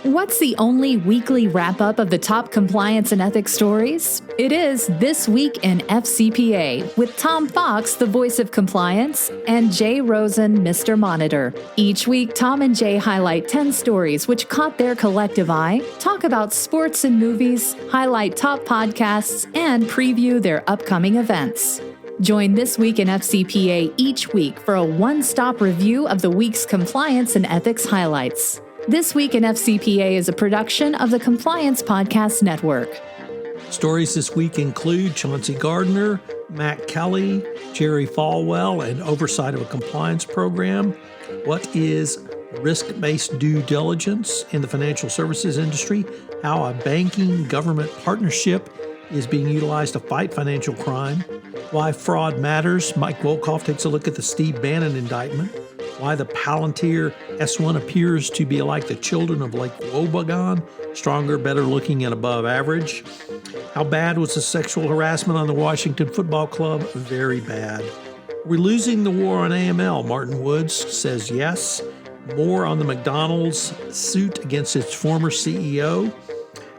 What's the only weekly wrap-up of the top compliance and ethics stories? It is This Week in FCPA with Tom Fox, the voice of compliance, and Jay Rosen, Mr. Monitor. Each week, Tom and Jay highlight 10 stories which caught their collective eye, talk about sports and movies, highlight top podcasts, and preview their upcoming events. Join This Week in FCPA each week for a one-stop review of the week's compliance and ethics highlights. This Week in FCPA is a production of the Compliance Podcast Network. Stories this week include Chauncy Gardner, Matt Kelly, Jerry Falwell, and oversight of a compliance program. What is risk-based due diligence in the financial services industry? How a banking government partnership is being utilized to fight financial crime. Why fraud matters. Mike Volkov takes a look at the Steve Bannon indictment. Why the Palantir S1 appears to be like the children of Lake Wobegon, stronger, better looking, and above average. How bad was the sexual harassment on the Washington Football Club? Very bad. We're losing the war on AML. Martin Woods says yes. More on the McDonald's suit against its former CEO.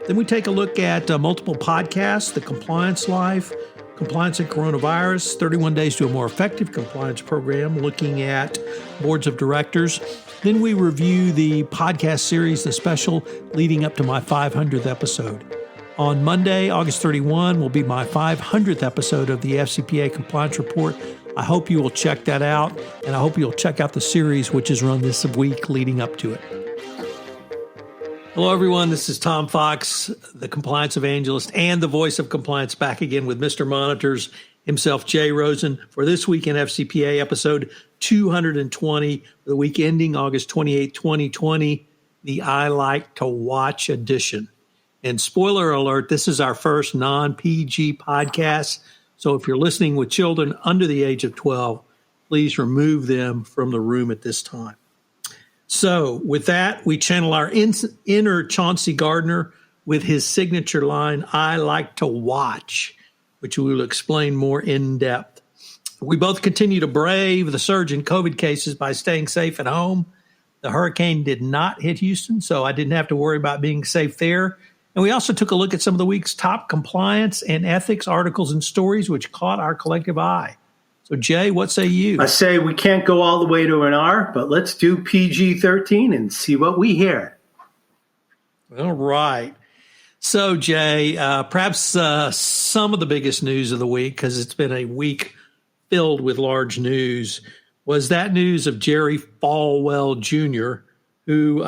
Then we take a look at multiple podcasts, The Compliance Life, Compliance and Coronavirus, 31 Days to a More Effective Compliance Program, looking at boards of directors. Then we review the podcast series, the special leading up to my 500th episode. On Monday, August 31, will be my 500th episode of the FCPA Compliance Report. I hope you will check that out, and I hope you'll check out the series, which is run this week leading up to it. Hello, everyone. This is Tom Fox, the compliance evangelist and the voice of compliance, back again with Mr. Monitors himself, Jay Rosen, for This Week in FCPA episode 220, the week ending August 28, 2020, the I Like to Watch edition. And spoiler alert, this is our first non-PG podcast. So if you're listening with children under the age of 12, please remove them from the room at this time. So with that, we channel our inner Chauncy Gardner with his signature line, I like to watch, which we will explain more in depth. We both continue to brave the surge in COVID cases by staying safe at home. The hurricane did not hit Houston, so I didn't have to worry about being safe there. And we also took a look at some of the week's top compliance and ethics articles and stories which caught our collective eye. So, Jay, what say you? I say we can't go all the way to an R, but let's do PG-13 and see what we hear. All right. So, Jay, perhaps some of the biggest news of the week, because it's been a week filled with large news, was that news of Jerry Falwell Jr., who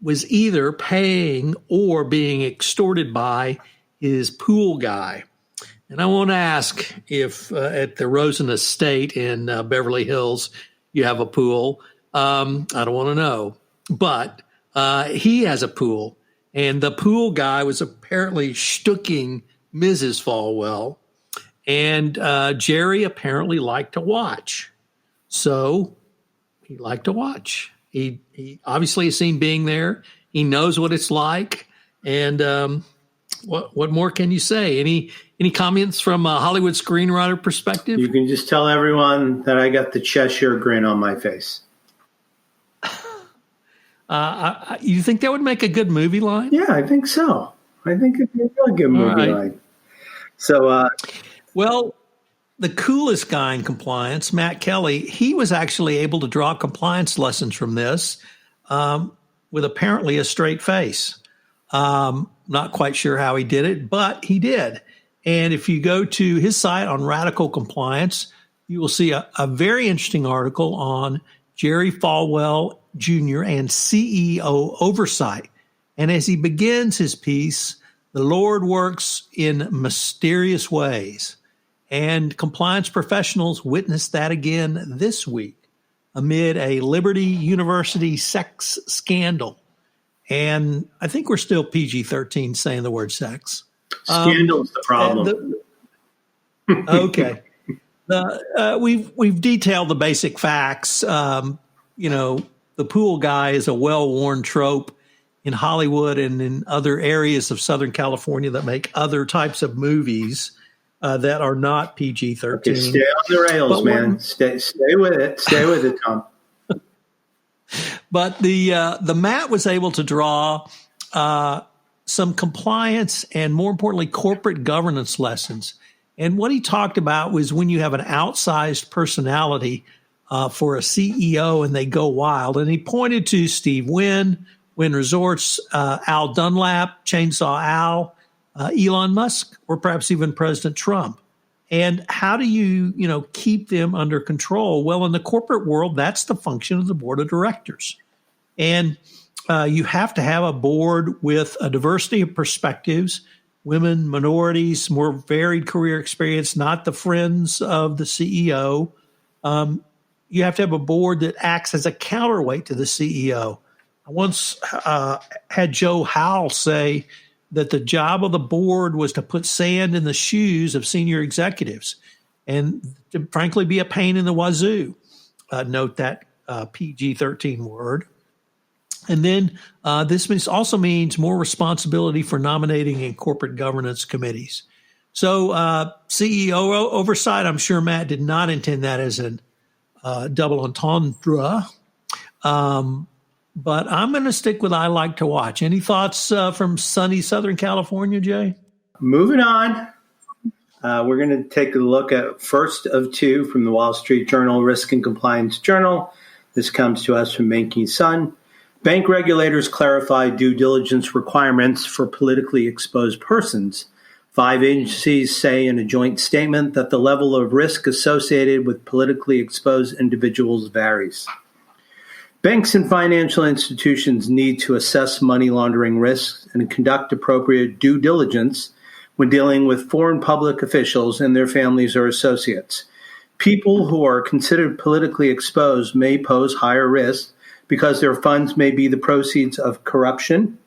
was either paying or being extorted by his pool guy. And I want to ask if at the Rosen Estate in Beverly Hills you have a pool. I don't want to know. But he has a pool. And the pool guy was apparently shtucking Mrs. Falwell. And Jerry apparently liked to watch. So he liked to watch. He obviously has seen being there. He knows what it's like. And what more can you say? Any comments from a Hollywood screenwriter perspective? You can just tell everyone that I got the Cheshire grin on my face. You think that would make a good movie line? Yeah, I think so. I think it'd be a really good movie line. So, well, the coolest guy in compliance, Matt Kelly, he was actually able to draw compliance lessons from this with apparently a straight face. Not quite sure how he did it, but he did. And if you go to his site on Radical Compliance, you will see a very interesting article on Jerry Falwell Jr. and CEO oversight. And as he begins his piece, the Lord works in mysterious ways. And compliance professionals witnessed that again this week amid a Liberty University sex scandal. And I think we're still PG-13 saying the word sex. Scandal's the problem. Okay. We've detailed the basic facts. The pool guy is a well-worn trope in Hollywood and in other areas of Southern California that make other types of movies that are not PG-13. Okay, stay on the rails, man. Stay with it. Stay with it, Tom. But the Matt was able to draw some compliance and, more importantly, corporate governance lessons. And what he talked about was when you have an outsized personality for a CEO and they go wild. And he pointed to Steve Wynn Resorts, Al Dunlap, Chainsaw Al, Elon Musk, or perhaps even President Trump. And how do you keep them under control? Well, in the corporate world, that's the function of the board of directors. And you have to have a board with a diversity of perspectives, women, minorities, more varied career experience, not the friends of the CEO. You have to have a board that acts as a counterweight to the CEO. I once had Joe Howell say that the job of the board was to put sand in the shoes of senior executives and to frankly be a pain in the wazoo. Note that PG-13 word. And then this also means more responsibility for nominating and corporate governance committees. So CEO oversight, I'm sure Matt did not intend that as a double entendre. But I'm going to stick with I like to watch. Any thoughts from sunny Southern California, Jay? Moving on. We're going to take a look at first of two from the Wall Street Journal, Risk and Compliance Journal. This comes to us from Mankey Sun. Bank regulators clarify due diligence requirements for politically exposed persons. 5 agencies say in a joint statement that the level of risk associated with politically exposed individuals varies. Banks and financial institutions need to assess money laundering risks and conduct appropriate due diligence when dealing with foreign public officials and their families or associates. People who are considered politically exposed may pose higher risk because their funds may be the proceeds of corruption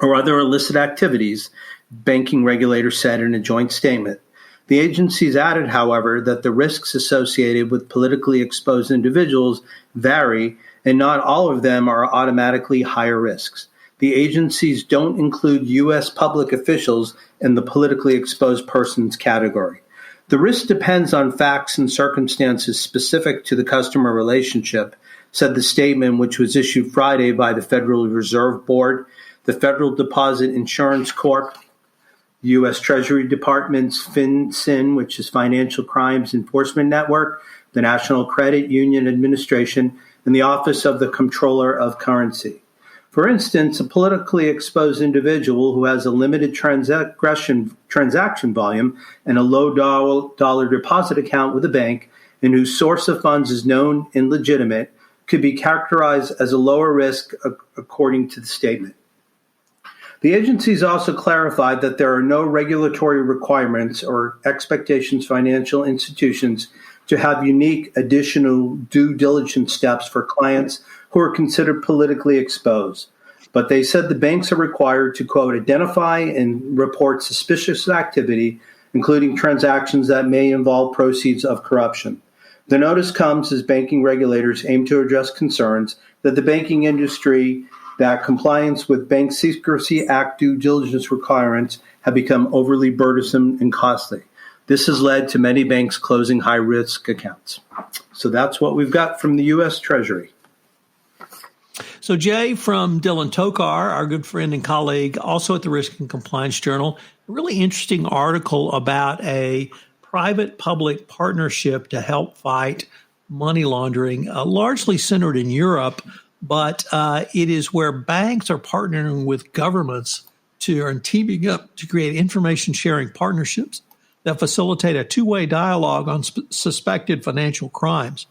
or other illicit activities, banking regulators said in a joint statement. The agencies added, however, that the risks associated with politically exposed individuals vary, and not all of them are automatically higher risks. The agencies don't include U.S. public officials in the politically exposed persons category. The risk depends on facts and circumstances specific to the customer relationship, said the statement, which was issued Friday by the Federal Reserve Board, the Federal Deposit Insurance Corp., U.S. Treasury Department's FinCEN, which is Financial Crimes Enforcement Network, the National Credit Union Administration, and the Office of the Comptroller of Currency. For instance, a politically exposed individual who has a limited transaction volume and a low dollar deposit account with a bank and whose source of funds is known and legitimate could be characterized as a lower risk according to the statement. The agencies also clarified that there are no regulatory requirements or expectations for financial institutions to have unique additional due diligence steps for clients who are considered politically exposed. But they said the banks are required to, quote, identify and report suspicious activity, including transactions that may involve proceeds of corruption. The notice comes as banking regulators aim to address concerns that the banking industry that compliance with Bank Secrecy Act due diligence requirements have become overly burdensome and costly. This has led to many banks closing high-risk accounts. So that's what we've got from the U.S. Treasury. So Jay, from Dylan Tokar, our good friend and colleague, also at the Risk and Compliance Journal, a really interesting article about a private-public partnership to help fight money laundering, largely centered in Europe, but it is where banks are partnering with governments and teaming up to create information-sharing partnerships that facilitate a two-way dialogue on suspected financial crimes.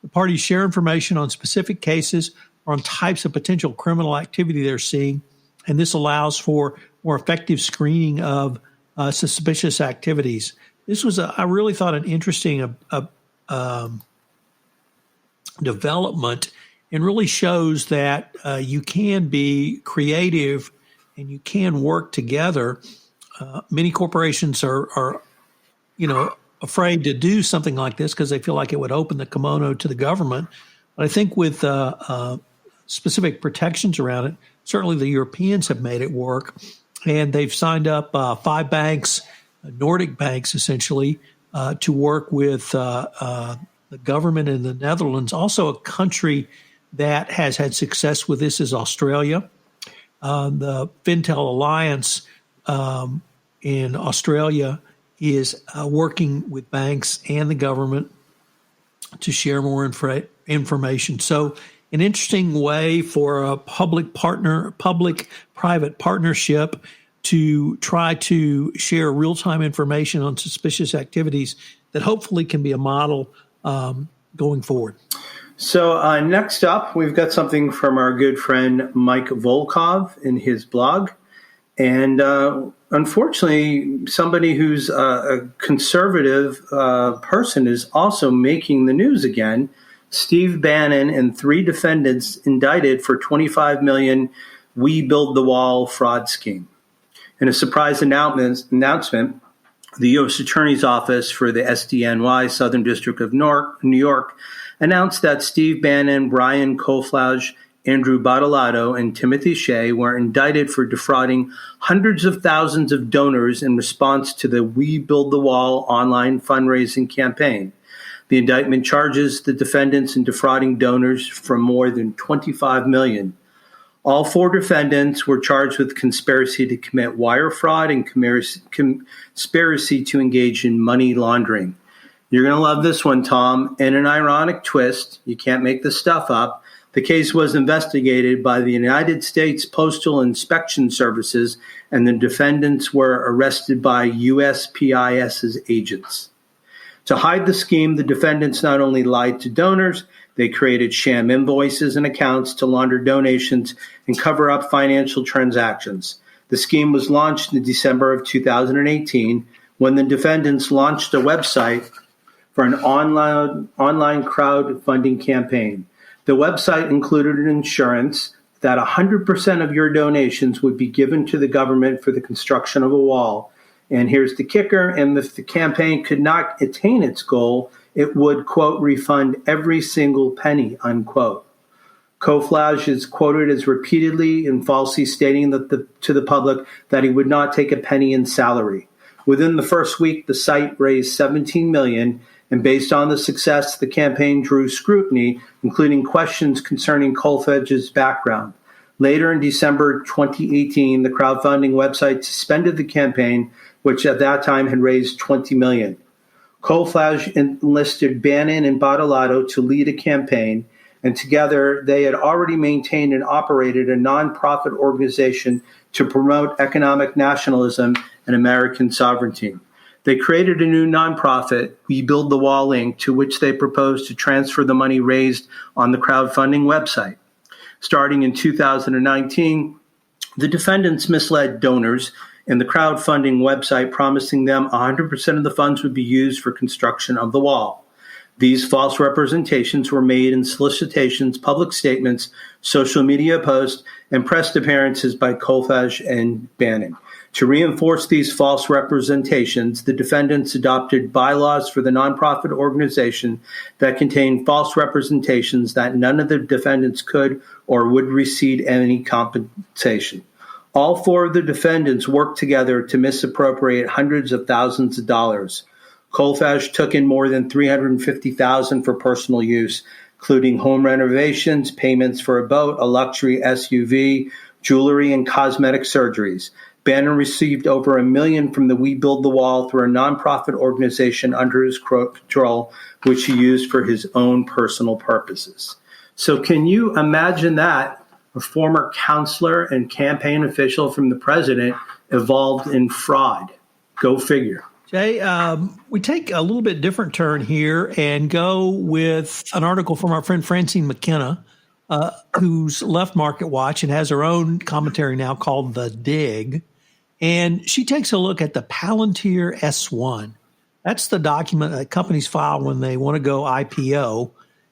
The parties share information on specific cases or on types of potential criminal activity they're seeing, and this allows for more effective screening of suspicious activities. This was, I really thought, an interesting development, and really shows that you can be creative and you can work together. Many corporations are afraid to do something like this because they feel like it would open the kimono to the government. But I think with specific protections around it, certainly the Europeans have made it work, and they've signed up 5 banks, Nordic banks essentially, to work with the government in the Netherlands, also a country that has had success with this is Australia. The Fintel Alliance in Australia is working with banks and the government to share more information. So an interesting way for a public-private partnership to try to share real-time information on suspicious activities that hopefully can be a model going forward. So next up, we've got something from our good friend Mike Volkov in his blog. And unfortunately, somebody who's a conservative person is also making the news again. Steve Bannon and 3 defendants indicted for $25 million We Build the Wall fraud scheme. In a surprise announcement, the U.S. Attorney's Office for the SDNY, Southern District of New York, announced that Steve Bannon, Brian Koflauge, Andrew Bottolato, and Timothy Shea were indicted for defrauding hundreds of thousands of donors in response to the We Build the Wall online fundraising campaign. The indictment charges the defendants in defrauding donors for more than $25 million. All 4 defendants were charged with conspiracy to commit wire fraud and conspiracy to engage in money laundering. You're going to love this one, Tom. In an ironic twist, you can't make this stuff up, the case was investigated by the United States Postal Inspection Services, and the defendants were arrested by USPIS's agents. To hide the scheme, the defendants not only lied to donors, they created sham invoices and accounts to launder donations and cover up financial transactions. The scheme was launched in December of 2018 when the defendants launched a website for an online crowdfunding campaign. The website included an assurance that 100% of your donations would be given to the government for the construction of a wall. And here's the kicker, and if the campaign could not attain its goal, it would, quote, refund every single penny, unquote. Koflauge is quoted as repeatedly and falsely stating to the public that he would not take a penny in salary. Within the first week, the site raised $17 million, and based on the success, the campaign drew scrutiny, including questions concerning Koflauge's background. Later in December 2018, the crowdfunding website suspended the campaign, which at that time had raised $20 million. Koflauge enlisted Bannon and Bottolato to lead a campaign, and together they had already maintained and operated a nonprofit organization to promote economic nationalism and American sovereignty. They created a new nonprofit, We Build the Wall Inc., to which they proposed to transfer the money raised on the crowdfunding website. Starting in 2019, the defendants misled donors in the crowdfunding website, promising them 100% of the funds would be used for construction of the wall. These false representations were made in solicitations, public statements, social media posts, and press appearances by Koflauge and Bannon. To reinforce these false representations, the defendants adopted bylaws for the nonprofit organization that contained false representations that none of the defendants could or would receive any compensation. All 4 of the defendants worked together to misappropriate hundreds of thousands of dollars. Koflauge took in more than $350,000 for personal use, including home renovations, payments for a boat, a luxury SUV, jewelry, and cosmetic surgeries. Bannon received over $1 million from the We Build the Wall through a nonprofit organization under his control, which he used for his own personal purposes. So can you imagine that? A former counselor and campaign official from the president evolved in fraud. Go figure. Jay, we take a little bit different turn here and go with an article from our friend Francine McKenna, who's left Market Watch and has her own commentary now called The Dig. And she takes a look at the Palantir S1. That's the document that companies file when they want to go IPO.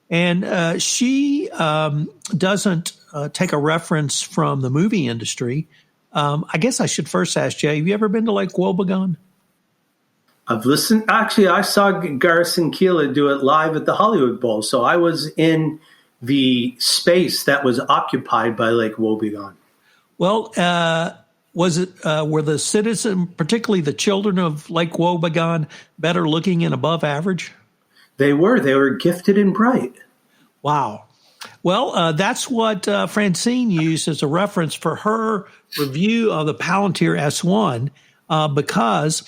And she doesn't take a reference from the movie industry. I guess I should first ask Jay, have you ever been to Lake Wobegon? I've listened. Actually, I saw Garrison Keillor do it live at the Hollywood Bowl. So I was in the space that was occupied by Lake Wobegon. Well, were the citizens, particularly the children of Lake Wobegon, better looking and above average? They were gifted and bright. Wow. Well, that's what Francine used as a reference for her review of the Palantir S1 because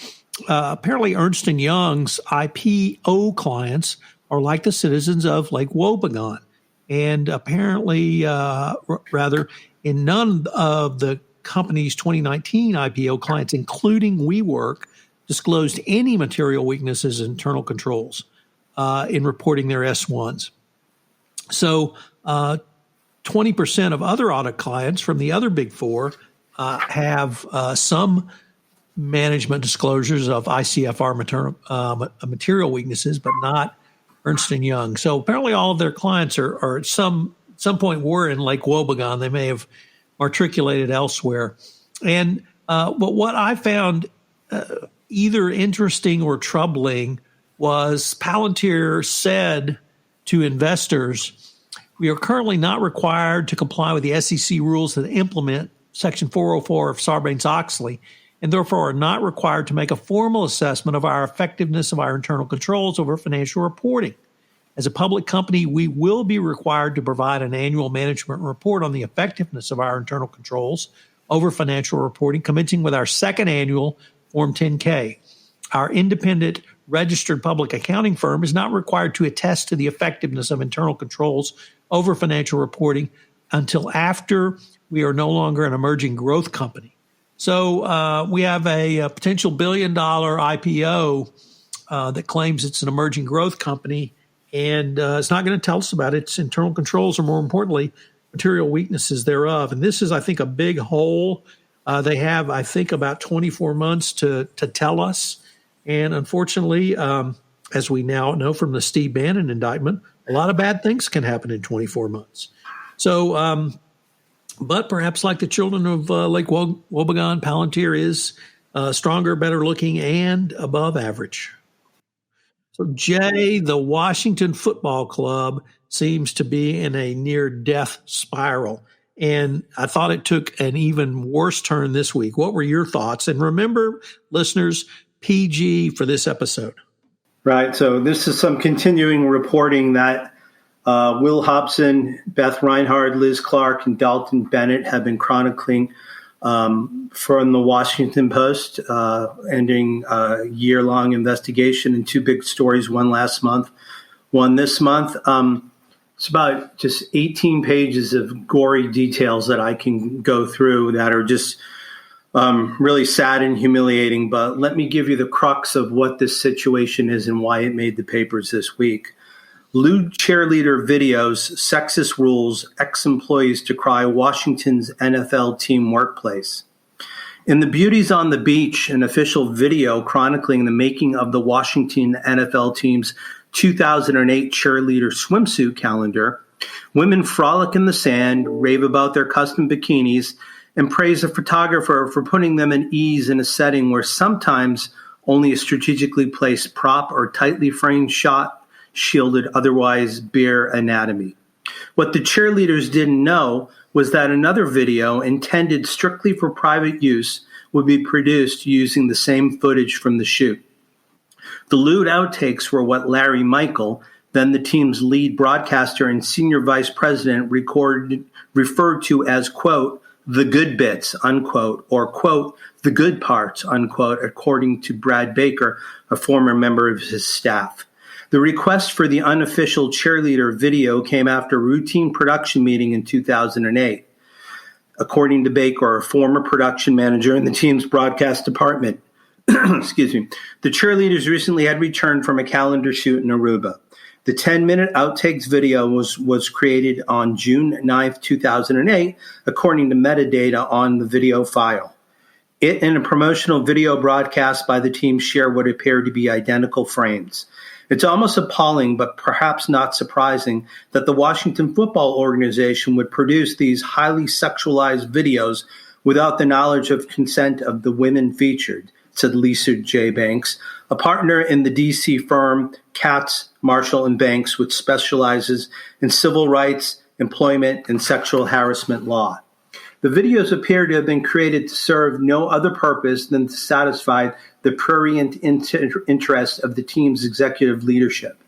apparently Ernst & Young's IPO clients are like the citizens of Lake Wobegon. And apparently, rather, in none of the company's 2019 IPO clients, including WeWork, disclosed any material weaknesses in internal controls in reporting their S1s. So 20% of other audit clients from the other big four have some management disclosures of ICFR material weaknesses, but not Ernst & Young. So apparently all of their clients are at some point were in Lake Wobegon. They may have matriculated elsewhere. And but what I found either interesting or troubling was Palantir said to investors, we are currently not required to comply with the SEC rules that implement Section 404 of Sarbanes-Oxley, and therefore are not required to make a formal assessment of our effectiveness of our internal controls over financial reporting. As a public company, we will be required to provide an annual management report on the effectiveness of our internal controls over financial reporting, commencing with our second annual Form 10-K. Our independent registered public accounting firm is not required to attest to the effectiveness of internal controls over financial reporting until after we are no longer an emerging growth company. So we have a potential $1 billion IPO that claims it's an emerging growth company, and it's not going to tell us about its internal controls or, more importantly, material weaknesses thereof. And this is, I think, a big hole. They have, I think, about 24 months to tell us. And unfortunately, as we now know from the Steve Bannon indictment, a lot of bad things can happen in 24 months. So, but perhaps like the children of Lake Wobegon, Palantir is stronger, better looking, and above average. So, Jay, the Washington Football Club seems to be in a near-death spiral. And I thought it took an even worse turn this week. What were your thoughts? And remember, listeners, PG for this episode. Right. So this is some continuing reporting that Will Hobson, Beth Reinhard, Liz Clark, and Dalton Bennett have been chronicling from the Washington Post, ending a year-long investigation and two big stories, one last month, one this month. It's about just 18 pages of gory details that I can go through that are just really sad and humiliating. But let me give you the crux of what this situation is and why it made the papers this week. Lewd cheerleader videos, sexist rules, ex-employees decry Washington's NFL team workplace. In The Beauties on the Beach, an official video chronicling the making of the Washington NFL team's 2008 cheerleader swimsuit calendar, women frolic in the sand, rave about their custom bikinis, and praise a photographer for putting them at ease in a setting where sometimes only a strategically placed prop or tightly framed shot shielded otherwise bare anatomy. What the cheerleaders didn't know was that another video intended strictly for private use would be produced using the same footage from the shoot. The lewd outtakes were what Larry Michael, then the team's lead broadcaster and senior vice president, referred to as, quote, the good bits, unquote, or, quote, the good parts, unquote, according to Brad Baker, a former member of his staff. The request for the unofficial cheerleader video came after a routine production meeting in 2008. According to Baker, a former production manager in the team's broadcast department, excuse me, the cheerleaders recently had returned from a calendar shoot in Aruba. The 10-minute outtakes video was created on June 9th, 2008, according to metadata on the video file. It and a promotional video broadcast by the team share what appear to be identical frames. It's almost appalling, but perhaps not surprising, that the Washington Football Organization would produce these highly sexualized videos without the knowledge of consent of the women featured, said Lisa J. Banks, a partner in the D.C. firm Katz, Marshall & Banks, which specializes in civil rights, employment, and sexual harassment law. The videos appear to have been created to serve no other purpose than to satisfy the prurient interest of the team's executive leadership.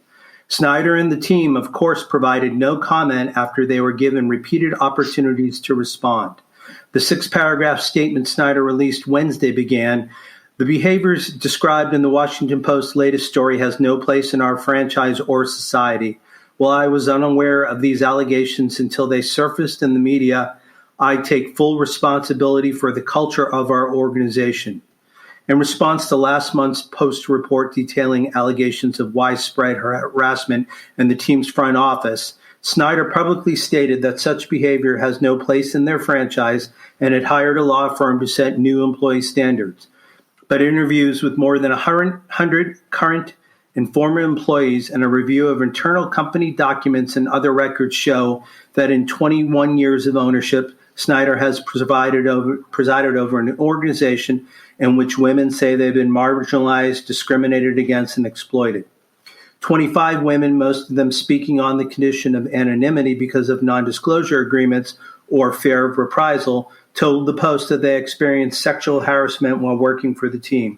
Snyder and the team, of course, provided no comment after they were given repeated opportunities to respond. The 6-paragraph statement Snyder released Wednesday began, "The behaviors described in the Washington Post's latest story has no place in our franchise or society. While I was unaware of these allegations until they surfaced in the media, I take full responsibility for the culture of our organization." In response to last month's Post report detailing allegations of widespread harassment in the team's front office, Snyder publicly stated that such behavior has no place in their franchise and had hired a law firm to set new employee standards. But interviews with more than 100 current and former employees and a review of internal company documents and other records show that in 21 years of ownership, Snyder has presided over an organization in which women say they've been marginalized, discriminated against, and exploited. 25 women, most of them speaking on the condition of anonymity because of non-disclosure agreements or fear of reprisal, told the Post that they experienced sexual harassment while working for the team.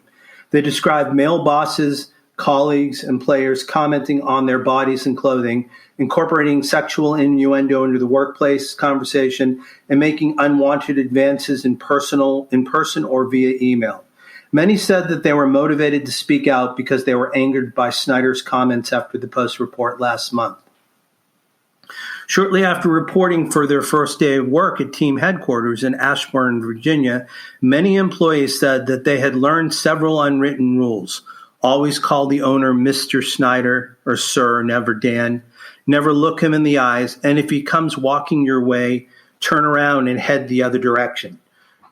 They described male bosses, colleagues, and players commenting on their bodies and clothing, incorporating sexual innuendo into the workplace conversation, and making unwanted advances in person or via email. Many said that they were motivated to speak out because they were angered by Snyder's comments after the Post report last month. Shortly after reporting for their first day of work at team headquarters in Ashburn, Virginia, many employees said that they had learned several unwritten rules. Always call the owner Mr. Snyder or Sir, never Dan. Never look him in the eyes, and if he comes walking your way, turn around and head the other direction.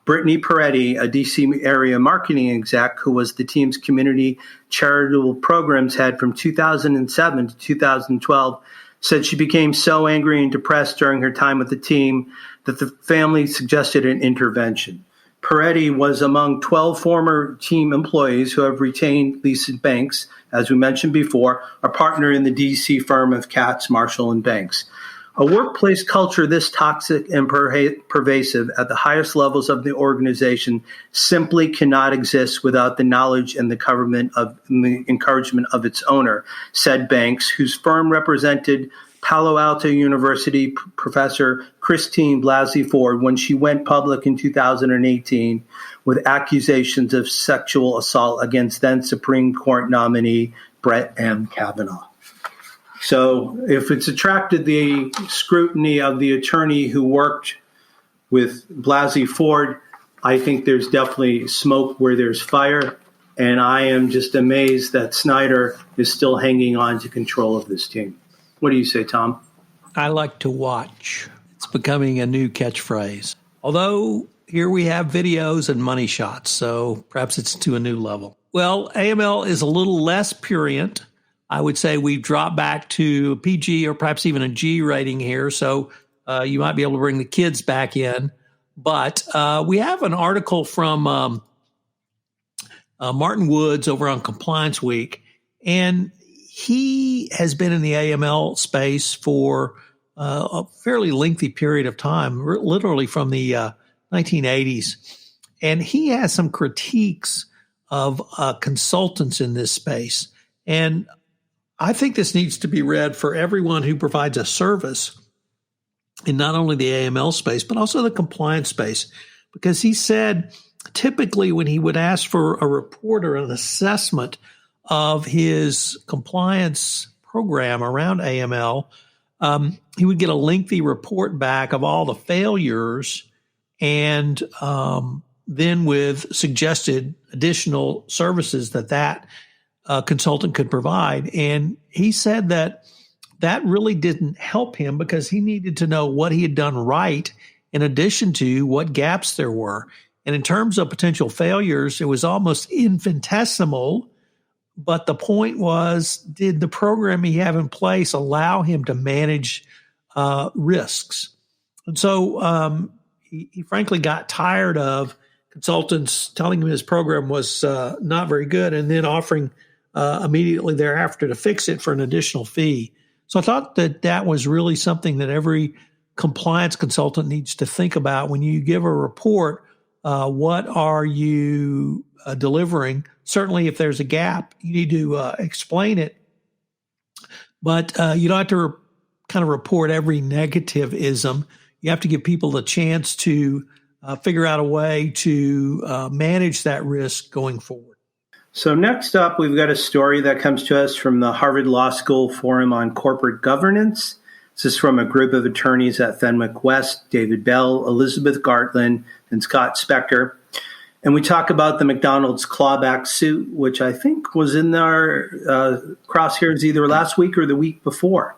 Brittany Peretti, a D.C. area marketing exec who was the team's community charitable programs head from 2007 to 2012, said she became so angry and depressed during her time with the team that the family suggested an intervention. Peretti was among 12 former team employees who have retained Lisa Banks, as we mentioned before, a partner in the D.C. firm of Katz, Marshall, and Banks. A workplace culture this toxic and pervasive at the highest levels of the organization simply cannot exist without the knowledge and the encouragement of its owner, said Banks, whose firm represented Palo Alto University professor Christine Blasey Ford when she went public in 2018 with accusations of sexual assault against then Supreme Court nominee Brett M. Kavanaugh. So if it's attracted the scrutiny of the attorney who worked with Blasey Ford, I think there's definitely smoke where there's fire. And I am just amazed that Snyder is still hanging on to control of this team. What do you say, Tom? I like to watch. It's becoming a new catchphrase. Although here we have videos and money shots, so perhaps it's to a new level. Well, AML is a little less prurient. I would say we've dropped back to PG or perhaps even a G rating here, so you might be able to bring the kids back in. But we have an article from Martin Woods over on Compliance Week, and he has been in the AML space for a fairly lengthy period of time, literally from the 1980s. And he has some critiques of consultants in this space. And I think this needs to be read for everyone who provides a service in not only the AML space, but also the compliance space. Because he said typically when he would ask for a report or an assessment of his compliance program around AML, he would get a lengthy report back of all the failures and then with suggested additional services that consultant could provide. And he said that really didn't help him because he needed to know what he had done right in addition to what gaps there were. And in terms of potential failures, it was almost infinitesimal. But the point was, did the program he have in place allow him to manage risks? And so he frankly got tired of consultants telling him his program was not very good and then offering immediately thereafter to fix it for an additional fee. So I thought that was really something that every compliance consultant needs to think about when you give a report. What are you delivering? Certainly, if there's a gap, you need to explain it. But you don't have to kind of report every negativism. You have to give people a chance to figure out a way to manage that risk going forward. So next up, we've got a story that comes to us from the Harvard Law School Forum on Corporate Governance. This is from a group of attorneys at Fenwick West, David Bell, Elizabeth Gartland, and Scott Spector. And we talk about the McDonald's clawback suit, which I think was in our crosshairs either last week or the week before.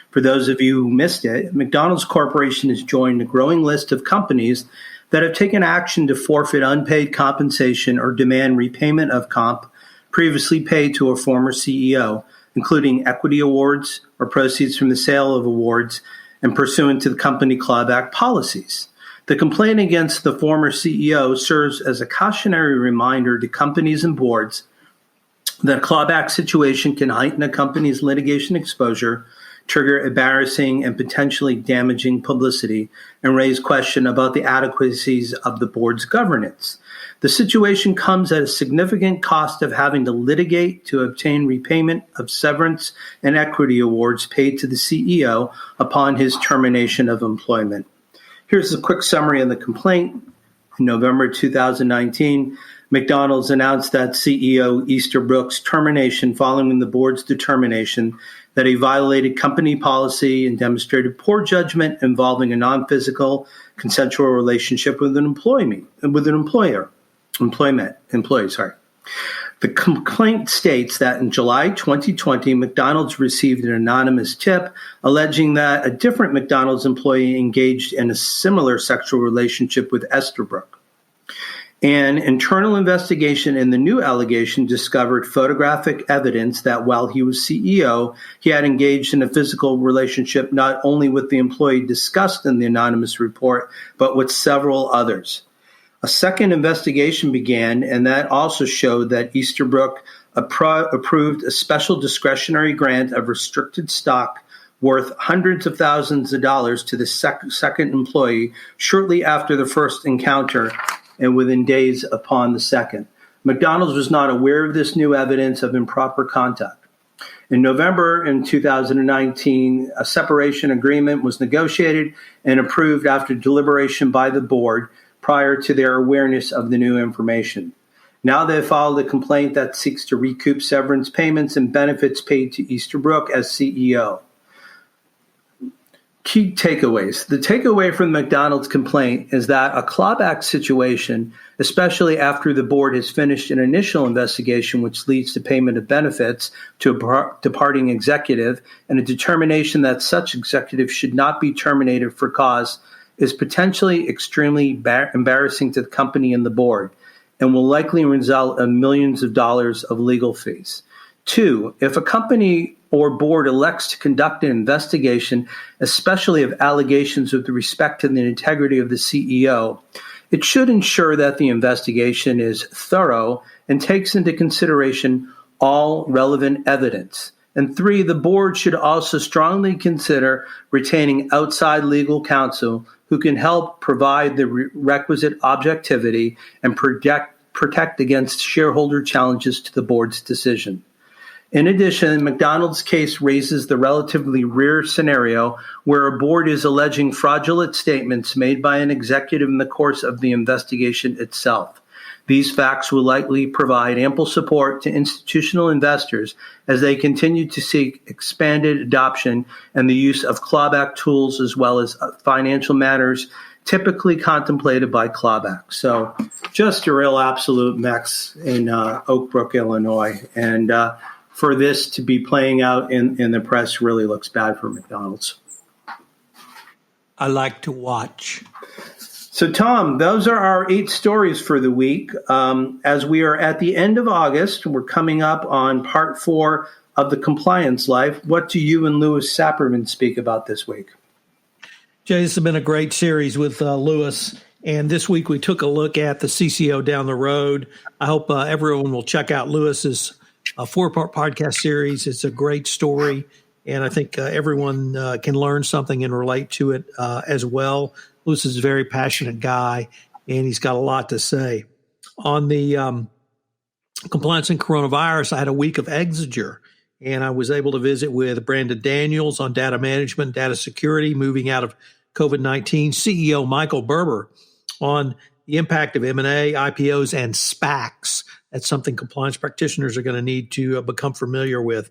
For those of you who missed it, McDonald's Corporation has joined a growing list of companies that have taken action to forfeit unpaid compensation or demand repayment of comp previously paid to a former CEO, including equity awards or proceeds from the sale of awards, and pursuant to the company clawback policies. The complaint against the former CEO serves as a cautionary reminder to companies and boards that a clawback situation can heighten a company's litigation exposure, trigger embarrassing and potentially damaging publicity, and raise question about the adequacies of the board's governance. The situation comes at a significant cost of having to litigate to obtain repayment of severance and equity awards paid to the CEO upon his termination of employment. Here's a quick summary of the complaint. In November 2019, McDonald's announced that CEO Easterbrook's termination following the board's determination that he violated company policy and demonstrated poor judgment involving a non-physical consensual relationship with an employee. The complaint states that in July 2020, McDonald's received an anonymous tip alleging that a different McDonald's employee engaged in a similar sexual relationship with Easterbrook. An internal investigation in the new allegation discovered photographic evidence that while he was CEO, he had engaged in a physical relationship not only with the employee discussed in the anonymous report, but with several others. A second investigation began, and that also showed that Easterbrook approved a special discretionary grant of restricted stock worth hundreds of thousands of dollars to the second employee shortly after the first encounter and within days upon the second. McDonald's was not aware of this new evidence of improper conduct. In November in 2019, a separation agreement was negotiated and approved after deliberation by the board prior to their awareness of the new information. Now they filed a complaint that seeks to recoup severance payments and benefits paid to Easterbrook as CEO. Key takeaways. The takeaway from the McDonald's complaint is that a clawback situation, especially after the board has finished an initial investigation which leads to payment of benefits to a departing executive and a determination that such executive should not be terminated for cause, is potentially extremely embarrassing to the company and the board and will likely result in millions of dollars of legal fees. 2, if a company or board elects to conduct an investigation, especially of allegations with respect to the integrity of the CEO, it should ensure that the investigation is thorough and takes into consideration all relevant evidence. And 3, the board should also strongly consider retaining outside legal counsel who can help provide the requisite objectivity and protect against shareholder challenges to the board's decision. In addition, McDonald's case raises the relatively rare scenario where a board is alleging fraudulent statements made by an executive in the course of the investigation itself. These facts will likely provide ample support to institutional investors as they continue to seek expanded adoption and the use of clawback tools as well as financial matters typically contemplated by clawback. So just a real absolute mess in Oak Brook, Illinois. And for this to be playing out in the press really looks bad for McDonald's. I like to watch. So, Tom, those are our 8 stories for the week. As we are at the end of August, we're coming up on part 4 of the Compliance Life. What do you and Louis Sapperman speak about this week? Jay, this has been a great series with Louis. And this week we took a look at the CCO down the road. I hope everyone will check out Louis's 4-part podcast series. It's a great story, and I think everyone can learn something and relate to it as well. Louis is a very passionate guy, and he's got a lot to say. On the compliance and coronavirus, I had a week of Exeger, And I was able to visit with Brandon Daniels on data management, data security, moving out of COVID-19, CEO Michael Berber on the impact of M&A, IPOs, and SPACs. That's something compliance practitioners are going to need to become familiar with.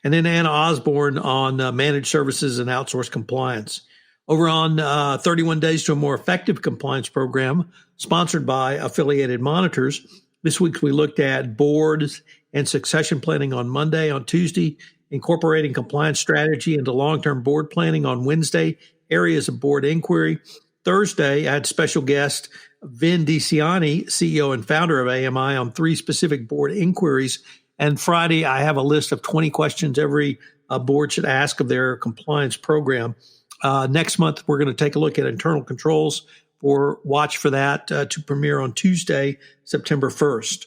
And then Anna Osborne on managed services and outsourced compliance. Over on 31 Days to a More Effective Compliance program, sponsored by Affiliated Monitors. This week we looked at boards and succession planning on Monday. On Tuesday, incorporating compliance strategy into long-term board planning. On Wednesday, areas of board inquiry. Thursday, I had special guest Vin DiCiani, CEO and founder of AMI, on 3 specific board inquiries. And Friday, I have a list of 20 questions every board should ask of their compliance program. Next month, we're going to take a look at internal controls. Watch for that to premiere on Tuesday, September 1st.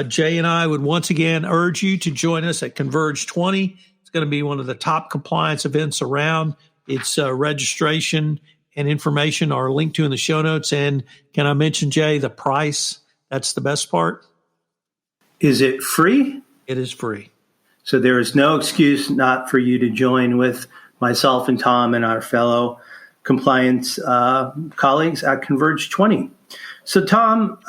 Jay and I would once again urge you to join us at Converge 20. It's going to be one of the top compliance events around. Its registration and information are linked to in the show notes. And can I mention, Jay, the price? That's the best part. Is it free? It is free. So there is no excuse not for you to join with myself and Tom and our fellow compliance colleagues at Converge 20. So Tom,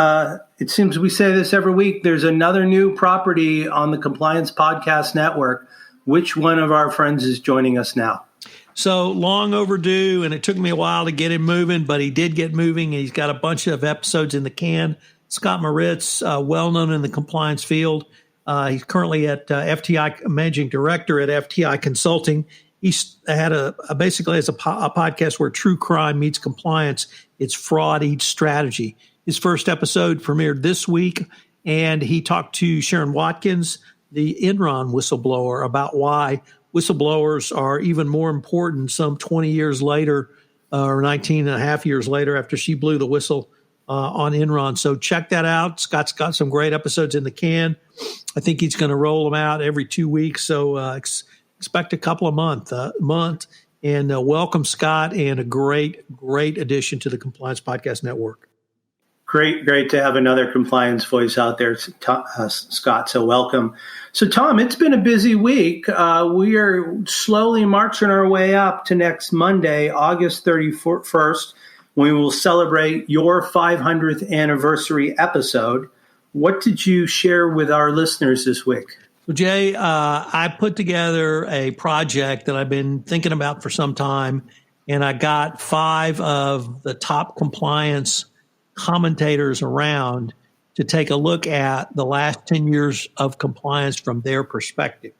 it seems we say this every week, there's another new property on the Compliance Podcast Network. Which one of our friends is joining us now? So long overdue, and it took me a while to get him moving, but he did get moving. He's got a bunch of episodes in the can. Scott Moritz, well known in the compliance field. He's currently at FTI, managing director at FTI Consulting. He's had basically has a podcast where true crime meets compliance. It's Fraud Eats Strategy. His first episode premiered this week, and he talked to Sharon Watkins, the Enron whistleblower, about why whistleblowers are even more important some 20 years later, or 19 and a half years later after she blew the whistle on Enron. So check that out. Scott's got some great episodes in the can. I think he's going to roll them out every 2 weeks. So expect a couple of month. And welcome, Scott, and a great addition to the Compliance Podcast Network. Great to have another compliance voice out there, Scott. So welcome. So Tom, it's been a busy week. We are slowly marching our way up to next Monday, August 31st, when we will celebrate your 500th anniversary episode. What did you share with our listeners this week? Well, Jay, I put together a project that I've been thinking about for some time, and I got 5 of the top compliance commentators around to take a look at the last 10 years of compliance from their perspective.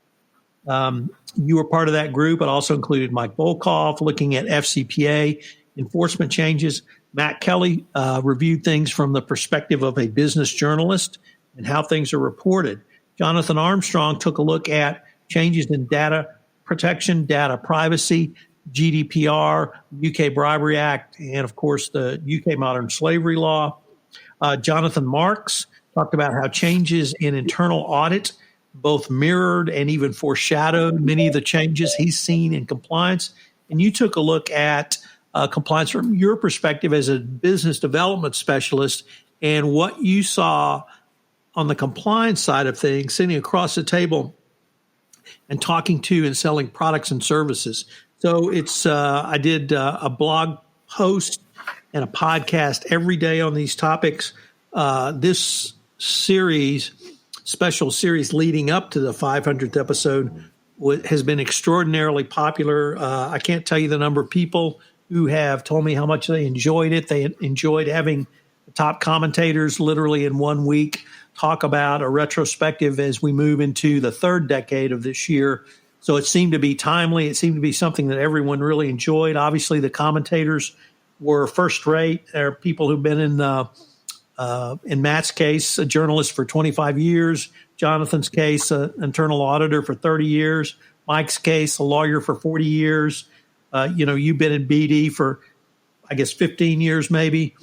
You were part of that group. It also included Mike Volkov looking at FCPA enforcement changes. Matt Kelly reviewed things from the perspective of a business journalist and how things are reported. Jonathan Armstrong took a look at changes in data protection, data privacy, GDPR, UK Bribery Act, and of course the UK Modern Slavery Law. Jonathan Marks talked about how changes in internal audit both mirrored and even foreshadowed many of the changes he's seen in compliance. And you took a look at compliance from your perspective as a business development specialist and what you saw on the compliance side of things, sitting across the table and talking to and selling products and services. So it's I did a blog post and a podcast every day on these topics. This special series leading up to the 500th episode has been extraordinarily popular. I can't tell you the number of people who have told me how much they enjoyed it. They enjoyed having the top commentators literally in 1 week talk about a retrospective as we move into the 3rd decade of this year. So it seemed to be timely. It seemed to be something that everyone really enjoyed. Obviously, the commentators were first rate. They're people who've been in Matt's case, a journalist for 25 years. Jonathan's case, an internal auditor for 30 years. Mike's case, a lawyer for 40 years. You've been in BD for, I guess, 15 years maybe.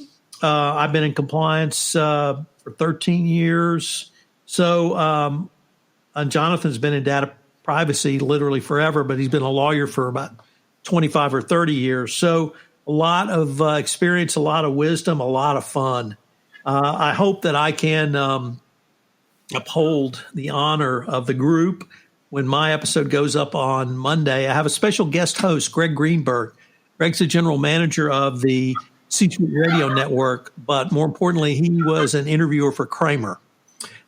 I've been in compliance for 13 years. So Jonathan's been in data privacy literally forever, but he's been a lawyer for about 25 or 30 years. So a lot of experience, a lot of wisdom, a lot of fun. I hope that I can uphold the honor of the group when my episode goes up on Monday, I have a special guest host, Greg Greenberg. Greg's the general manager of the C-Suite Radio Network, but more importantly, he was an interviewer for Kramer.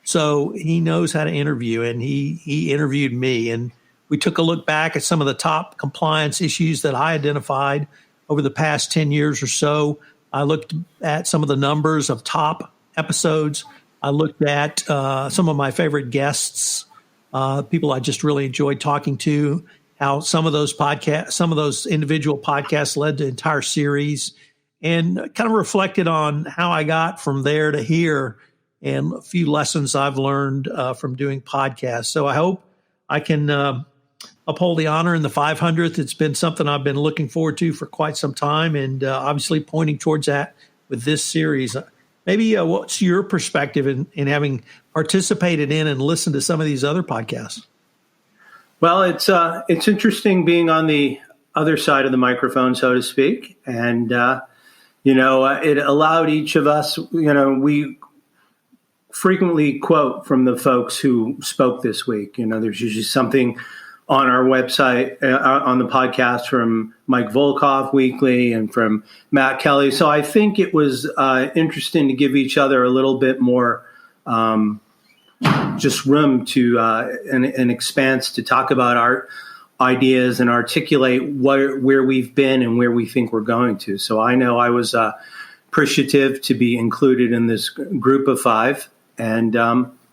So he knows how to interview, and he interviewed me. And we took a look back at some of the top compliance issues that I identified over the past 10 years or so. I looked at some of the numbers of top episodes. I looked at some of my favorite guests, people I just really enjoyed talking to, how some of those individual podcasts led to entire series, and kind of reflected on how I got from there to here and a few lessons I've learned from doing podcasts. So I hope I can uphold the honor in the 500th. It's been something I've been looking forward to for quite some time, and obviously pointing towards that with this series. Maybe what's your perspective in having participated in and listened to some of these other podcasts? Well, it's interesting being on the other side of the microphone, so to speak, and it allowed each of us. We frequently quote from the folks who spoke this week. There's usually something on our website, on the podcast, from Mike Volkov weekly and from Matt Kelly. So I think it was interesting to give each other a little bit more just room to an expanse to talk about our ideas and articulate where we've been and where we think we're going to. So I know I was appreciative to be included in this group of 5, and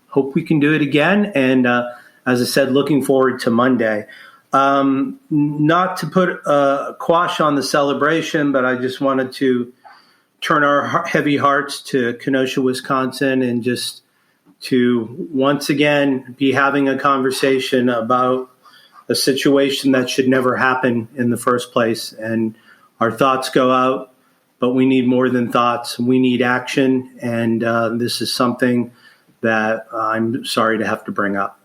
hope we can do it again. And as I said, looking forward to Monday. Not to put a quash on the celebration, but I just wanted to turn our heavy hearts to Kenosha, Wisconsin, and just to once again be having a conversation about a situation that should never happen in the first place. And our thoughts go out, but we need more than thoughts. We need action. And this is something that I'm sorry to have to bring up.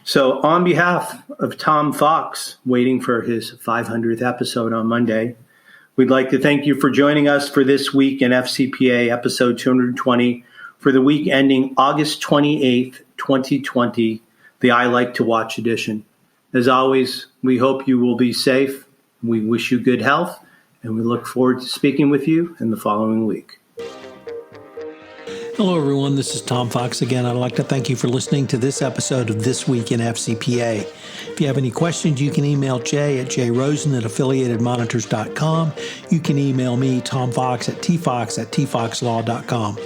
So on behalf of Tom Fox, waiting for his 500th episode on Monday, we'd like to thank you for joining us for this week in FCPA episode 220 for the week ending August 28th, 2020, the I Like to Watch edition. As always, we hope you will be safe. We wish you good health, and we look forward to speaking with you in the following week. Hello, everyone. This is Tom Fox again. I'd like to thank you for listening to this episode of This Week in FCPA. If you have any questions, you can email Jay at jrosen@affiliatedmonitors.com. You can email me, Tom Fox, at tfox@tfoxlaw.com.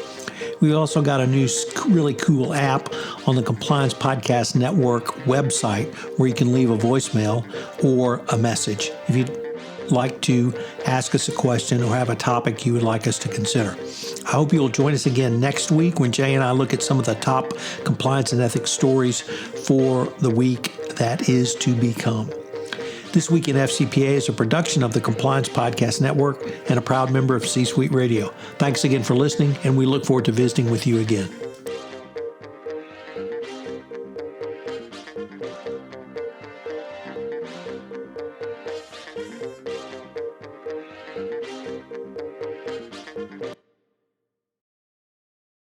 We've also got a new really cool app on the Compliance Podcast Network website where you can leave a voicemail or a message if you'd like to ask us a question or have a topic you would like us to consider. I hope you'll join us again next week when Jay and I look at some of the top compliance and ethics stories for the week that is to become. This Week in FCPA is a production of the Compliance Podcast Network and a proud member of C-Suite Radio. Thanks again for listening, and we look forward to visiting with you again.